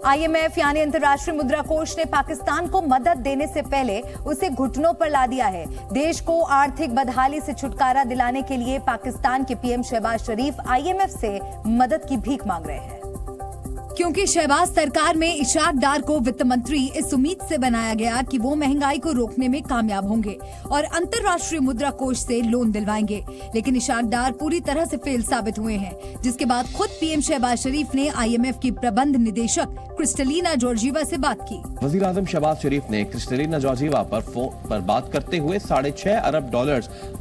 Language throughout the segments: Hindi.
IMF यानी अंतर्राष्ट्रीय मुद्रा कोष ने पाकिस्तान को मदद देने से पहले उसे घुटनों पर ला दिया है। देश को आर्थिक बदहाली से छुटकारा दिलाने के लिए पाकिस्तान के PM शहबाज शरीफ IMF से मदद की भीख मांग रहे हैं। क्योंकि शहबाज सरकार में इशाक डार को वित्त मंत्री इस उम्मीद से बनाया गया कि वो महंगाई को रोकने में कामयाब होंगे और अंतर्राष्ट्रीय मुद्रा कोष से लोन दिलवाएंगे, लेकिन इशाक डार पूरी तरह से फेल साबित हुए हैं, जिसके बाद खुद PM शहबाज शरीफ ने IMF की प्रबंध निदेशक क्रिस्टलिना जॉर्जीवा से बात की। वजीर आजम शहबाज शरीफ ने क्रिस्टलिना जॉर्जीवा पर फोन पर बात करते हुए $6.5 अरब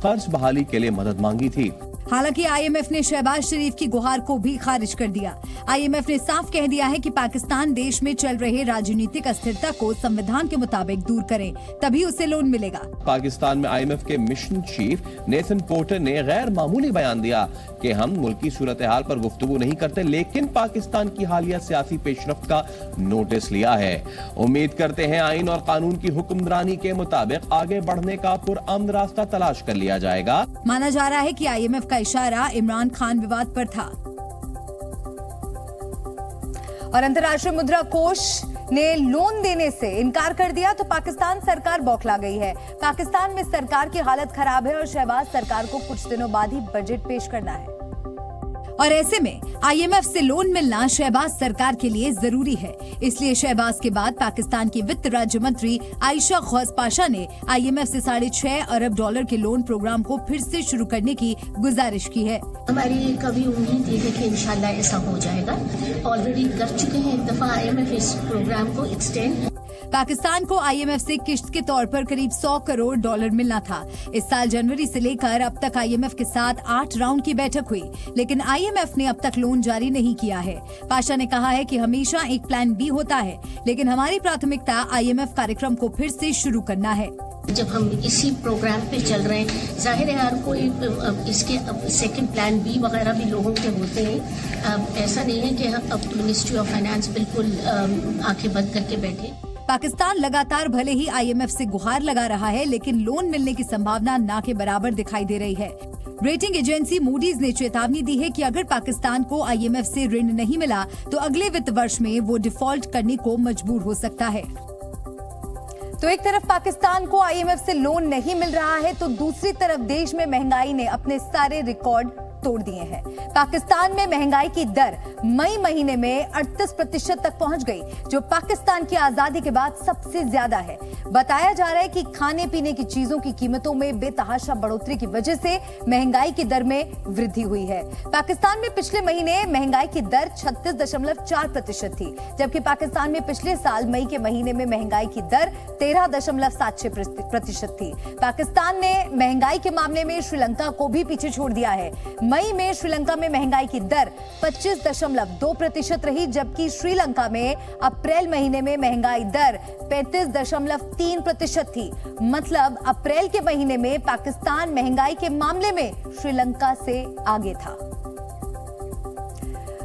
कर्ज बहाली के लिए मदद मांगी थी। हालांकि IMF ने शहबाज शरीफ की गुहार को भी खारिज कर दिया। IMF ने साफ कह दिया है कि पाकिस्तान देश में चल रहे राजनीतिक अस्थिरता को संविधान के मुताबिक दूर करे, तभी उसे लोन मिलेगा। पाकिस्तान में IMF के मिशन चीफ नेथन पोर्टर ने गैर मामूली बयान दिया कि हम मुल्क की सूरत हाल पर गुफ्तगू नहीं करते, लेकिन पाकिस्तान की हालिया सियासी पेशरफ्त का नोटिस लिया है। उम्मीद करते हैं आइन और कानून की हुक्मरानी के मुताबिक आगे बढ़ने का पुरअमन रास्ता तलाश कर लिया जाएगा। माना जा रहा है कि IMF का इशारा इमरान खान विवाद पर था और अंतर्राष्ट्रीय मुद्रा कोष ने लोन देने से इनकार कर दिया तो पाकिस्तान सरकार बौखला गई है। पाकिस्तान में सरकार की हालत खराब है और शहबाज सरकार को कुछ दिनों बाद ही बजट पेश करना है और ऐसे में IMF से लोन मिलना शहबाज सरकार के लिए जरूरी है। इसलिए शहबाज के बाद पाकिस्तान की वित्त राज्य मंत्री आयशा खौस पाशा ने IMF से $6.5 अरब के लोन प्रोग्राम को फिर से शुरू करने की गुजारिश की है। हमारी कभी उम्मीद है कि इंशाल्लाह ऐसा हो जाएगा। ऑलरेडी कर चुके हैं एक दफा IMF इस प्रोग्राम को एक्सटेंड। पाकिस्तान को IMF से किश्त के तौर पर करीब $100 करोड़ मिलना था। इस साल जनवरी से लेकर अब तक IMF के साथ 8 राउंड की बैठक हुई, लेकिन IMF ने अब तक लोन जारी नहीं किया है। पाशा ने कहा है कि हमेशा एक प्लान B होता है, लेकिन हमारी प्राथमिकता IMF कार्यक्रम को फिर से शुरू करना है। जब हम इसी प्रोग्राम पे चल रहे हैं, जाहिर है हर कोई इसके सेकंड प्लान B वगैरह भी लोगों के होते हैं। ऐसा नहीं है कि अब मिनिस्ट्री ऑफ फाइनेंस बिल्कुल आंखें बंद करके बैठे। पाकिस्तान लगातार भले ही IMF से गुहार लगा रहा है, लेकिन लोन मिलने की संभावना ना के बराबर दिखाई दे रही है। रेटिंग एजेंसी मूडीज ने चेतावनी दी है कि अगर पाकिस्तान को IMF से ऋण नहीं मिला तो अगले वित्त वर्ष में वो डिफॉल्ट करने को मजबूर हो सकता है। तो एक तरफ पाकिस्तान को IMF से लोन नहीं मिल रहा है, तो दूसरी तरफ देश में महंगाई ने अपने सारे रिकॉर्ड तोड़ दिए हैं। पाकिस्तान में महंगाई की दर मई महीने में 38% तक पहुंच गई, जो पाकिस्तान की आजादी के बाद सबसे ज्यादा है। बताया जा रहा है कि खाने पीने की चीजों की कीमतों में बेतहाशा बढ़ोतरी की वजह से महंगाई की दर में वृद्धि हुई है। पाकिस्तान में पिछले महीने महंगाई की दर 36.4% थी, जबकि पाकिस्तान में पिछले साल मई के महीने में महंगाई की दर 13.76% थी। पाकिस्तान ने महंगाई के मामले में श्रीलंका को भी पीछे छोड़ दिया है। मई में श्रीलंका में महंगाई की दर 25.2% रही, जबकि श्रीलंका में अप्रैल महीने में महंगाई दर 35.3% थी। मतलब अप्रैल के महीने में पाकिस्तान महंगाई के मामले में श्रीलंका से आगे था।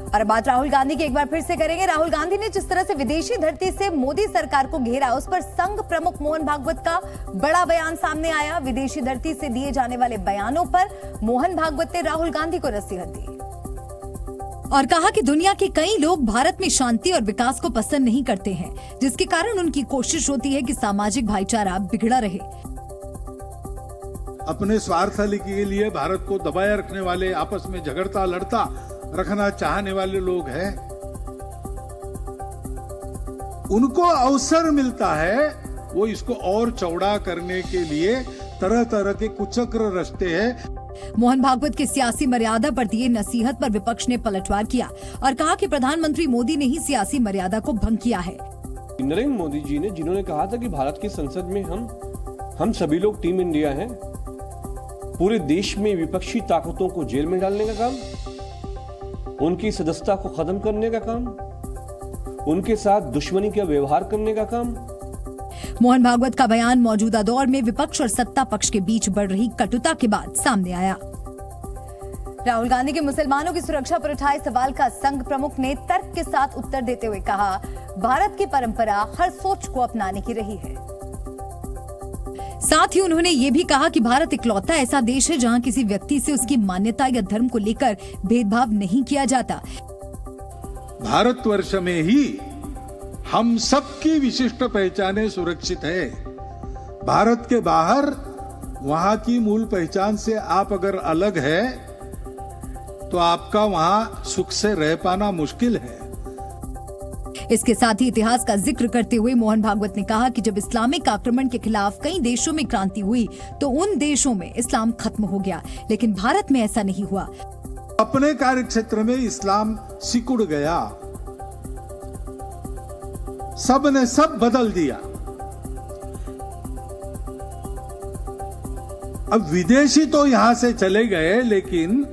और बात राहुल गांधी की एक बार फिर से करेंगे। राहुल गांधी ने जिस तरह से विदेशी धरती से मोदी सरकार को घेरा, उस पर संघ प्रमुख मोहन भागवत का बड़ा बयान सामने आया। विदेशी धरती से दिए जाने वाले बयानों पर मोहन भागवत ने राहुल गांधी को नसीहत दी और कहा कि दुनिया के कई लोग भारत में शांति और विकास को पसंद नहीं करते हैं, जिसके कारण उनकी कोशिश होती है कि सामाजिक भाईचारा बिगड़ा रहे। अपने स्वार्थ के लिए भारत को दबाए रखने वाले, आपस में झगड़ता लड़ता रखना चाहने वाले लोग हैं, उनको अवसर मिलता है, वो इसको और चौड़ा करने के लिए तरह तरह के कुचक्र रचते हैं। मोहन भागवत की सियासी मर्यादा पर दिए नसीहत पर विपक्ष ने पलटवार किया और कहा कि प्रधानमंत्री मोदी ने ही सियासी मर्यादा को भंग किया है। नरेंद्र मोदी जी ने, जिन्होंने कहा था कि भारत की संसद में हम सभी लोग टीम इंडिया हैं, पूरे देश में विपक्षी ताकतों को जेल में डालने का काम, उनकी सदस्यता को खत्म करने का काम, उनके साथ दुश्मनी का व्यवहार करने का काम। मोहन भागवत का बयान मौजूदा दौर में विपक्ष और सत्ता पक्ष के बीच बढ़ रही कटुता के बाद सामने आया। राहुल गांधी के मुसलमानों की सुरक्षा पर उठाए सवाल का संघ प्रमुख ने तर्क के साथ उत्तर देते हुए कहा, भारत की परंपरा हर सोच को अपनाने की रही है। साथ ही उन्होंने ये भी कहा कि भारत इकलौता ऐसा देश है जहां किसी व्यक्ति से उसकी मान्यता या धर्म को लेकर भेदभाव नहीं किया जाता। भारतवर्ष में ही हम सबकी विशिष्ट पहचानें सुरक्षित है। भारत के बाहर वहां की मूल पहचान से आप अगर अलग है तो आपका वहां सुख से रह पाना मुश्किल है। इसके साथ ही इतिहास का जिक्र करते हुए मोहन भागवत ने कहा कि जब इस्लामिक आक्रमण के खिलाफ कई देशों में क्रांति हुई तो उन देशों में इस्लाम खत्म हो गया, लेकिन भारत में ऐसा नहीं हुआ। अपने कार्यक्षेत्र में इस्लाम सिकुड़ गया, सब ने सब बदल दिया। अब विदेशी तो यहां से चले गए, लेकिन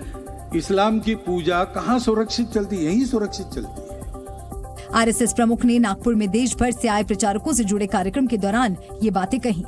इस्लाम की पूजा कहां सुरक्षित चलती? यहीं सुरक्षित चलती है। आरएसएस प्रमुख ने नागपुर में देश भर से आए प्रचारकों से जुड़े कार्यक्रम के दौरान ये बातें कही।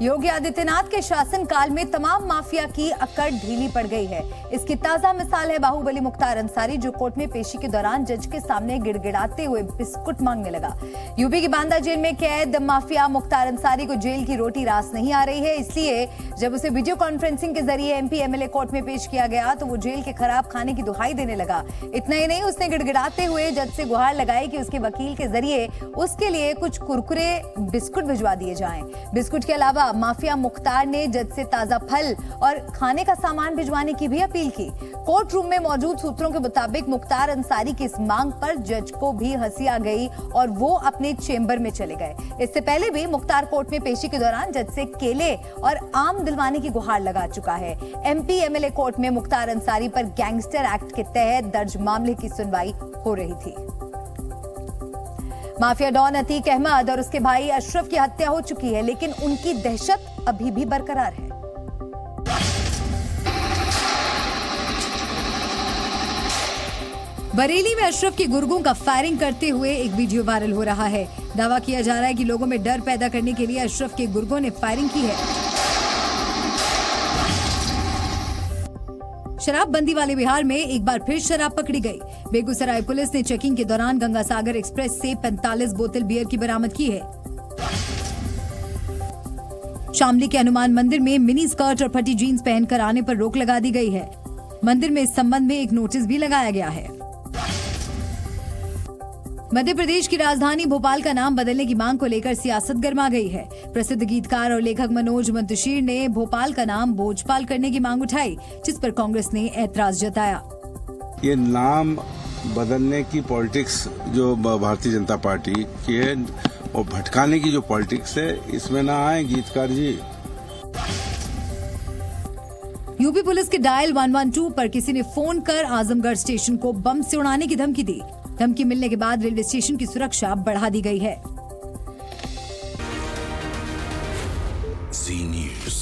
योगी आदित्यनाथ के शासनकाल में तमाम माफिया की अकड़ ढीली पड़ गई है। इसकी ताजा मिसाल है बाहुबली मुख्तार अंसारी, जो कोर्ट में पेशी के दौरान जज के सामने गिड़गिड़ाते हुए बिस्कुट मांगने लगा। यूपी की बांदा जेल में कैद माफिया मुख्तार अंसारी को जेल की रोटी रास नहीं आ रही है, इसलिए जब उसे वीडियो कॉन्फ्रेंसिंग के जरिए एमपी एमएलए कोर्ट में पेश किया गया तो वो जेल के खराब खाने की दुहाई देने लगा। इतना ही नहीं, उसने गिड़गिड़ाते हुए जज से गुहार लगाई कि उसके वकील के जरिए उसके लिए कुछ कुरकुरे बिस्कुट भिजवा दिए जाएं। बिस्कुट के अलावा माफिया मुख्तार ने जज से ताजा फल और खाने का सामान भिजवाने की भी अपील की। कोर्ट रूम में मौजूद सूत्रों के मुताबिक मुख्तार अंसारी की इस मांग पर जज को भी हंसी आ गई और वो अपने चेंबर में चले गए। इससे पहले भी मुख्तार कोर्ट में पेशी के दौरान जज से केले और आम दिलवाने की गुहार लगा चुका है। एमपी एमएलए कोर्ट में मुख्तार अंसारी पर गैंगस्टर एक्ट के तहत दर्ज मामले की सुनवाई हो रही थी। माफिया डॉन अतीक अहमद और उसके भाई अशरफ की हत्या हो चुकी है, लेकिन उनकी दहशत अभी भी बरकरार है। बरेली में अशरफ के गुर्गों का फायरिंग करते हुए एक वीडियो वायरल हो रहा है। दावा किया जा रहा है कि लोगों में डर पैदा करने के लिए अशरफ के गुर्गों ने फायरिंग की है। शराबबंदी वाले बिहार में एक बार फिर शराब पकड़ी गई। बेगूसराय पुलिस ने चेकिंग के दौरान गंगा सागर एक्सप्रेस से 45 बोतल बियर की बरामद की है। शामली के हनुमान मंदिर में मिनी स्कर्ट और फटी जीन्स पहनकर आने पर रोक लगा दी गई है। मंदिर में इस संबंध में एक नोटिस भी लगाया गया है। मध्य प्रदेश की राजधानी भोपाल का नाम बदलने की मांग को लेकर सियासत गर्मा गई है। प्रसिद्ध गीतकार और लेखक मनोज मुंतशिर ने भोपाल का नाम भोजपाल करने की मांग उठाई, जिस पर कांग्रेस ने ऐतराज जताया। ये नाम बदलने की पॉलिटिक्स जो भारतीय जनता पार्टी की है और भटकाने की जो पॉलिटिक्स है, इसमें ना आए गीतकार जी। यूपी पुलिस के डायल 112 पर किसी ने फोन कर आजमगढ़ स्टेशन को बम से उड़ाने की धमकी दी। धमकी मिलने के बाद रेलवे स्टेशन की सुरक्षा बढ़ा दी गई है। Zee News।